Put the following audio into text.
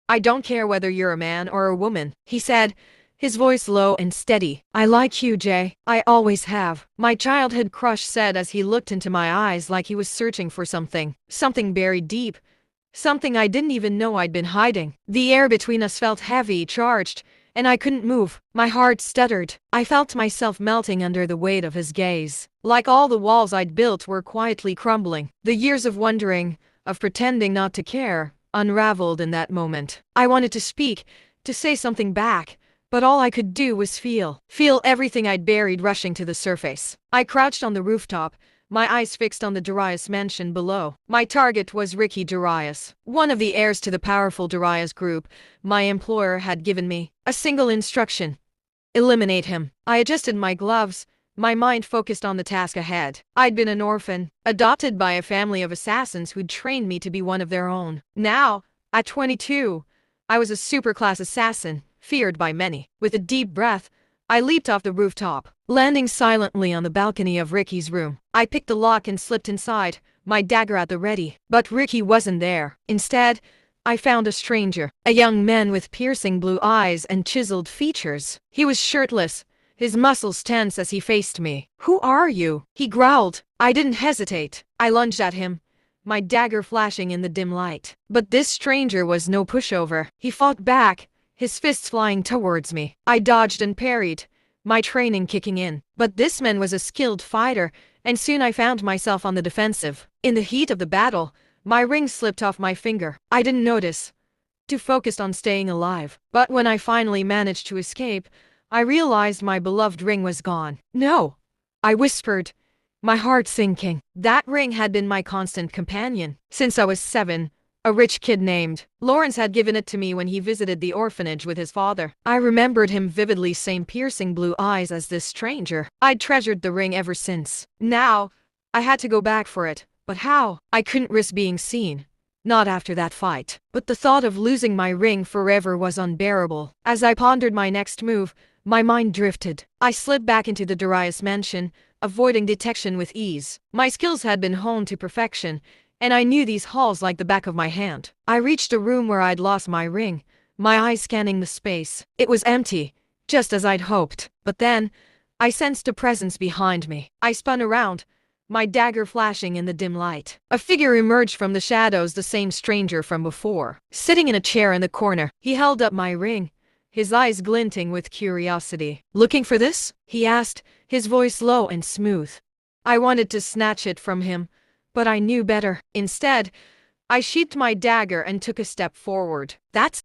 "I don't care whether you're a man or a woman," he said, his voice low and steady. "I like you, Jay. I always have," my childhood crush said as he looked into my eyes like he was searching for something buried deep, something I didn't even know I'd been hiding. The air between us felt heavy, charged, and I couldn't move. My heart stuttered. I felt myself melting under the weight of his gaze. Like all the walls I'd built were quietly crumbling. The years of wondering, of pretending not to care, unraveled in that moment. I wanted to speak, to say something back, but all I could do was feel everything I'd buried rushing to the surface. I crouched on the rooftop, my eyes fixed on the Darius mansion below. My target was Ricky Darius, one of the heirs to the powerful Darius group. My employer had given me a single instruction: eliminate him. I adjusted my gloves, my mind focused on the task ahead. I'd been an orphan, adopted by a family of assassins who'd trained me to be one of their own. Now, at 22, I was a superclass assassin, feared by many. With a deep breath, I leaped off the rooftop, landing silently on the balcony of Ricky's room. I picked the lock and slipped inside, my dagger at the ready. But Ricky wasn't there. Instead, I found a stranger, a young man with piercing blue eyes and chiseled features. He was shirtless, his muscles tense as he faced me. "Who are you?" he growled. I didn't hesitate. I lunged at him, my dagger flashing in the dim light. But this stranger was no pushover. He fought back, his fists flying towards me. I dodged and parried, my training kicking in. But this man was a skilled fighter, and soon I found myself on the defensive. In the heat of the battle, my ring slipped off my finger. I didn't notice, too focused on staying alive. But when I finally managed to escape, I realized my beloved ring was gone. "No," I whispered, my heart sinking. That ring had been my constant companion since I was 7. A rich kid named Lawrence had given it to me when he visited the orphanage with his father. I remembered him vividly, same piercing blue eyes as this stranger. I'd treasured the ring ever since. Now, I had to go back for it. But how? I couldn't risk being seen. Not after that fight. But the thought of losing my ring forever was unbearable. As I pondered my next move, my mind drifted. I slid back into the Darius mansion, avoiding detection with ease. My skills had been honed to perfection, and I knew these halls like the back of my hand. I reached a room where I'd lost my ring, my eyes scanning the space. It was empty, just as I'd hoped. But then, I sensed a presence behind me. I spun around, my dagger flashing in the dim light. A figure emerged from the shadows, the same stranger from before. Sitting in a chair in the corner, he held up my ring, his eyes glinting with curiosity. "Looking for this?" he asked, his voice low and smooth. I wanted to snatch it from him, but I knew better. Instead, I sheathed my dagger and took a step forward. "That's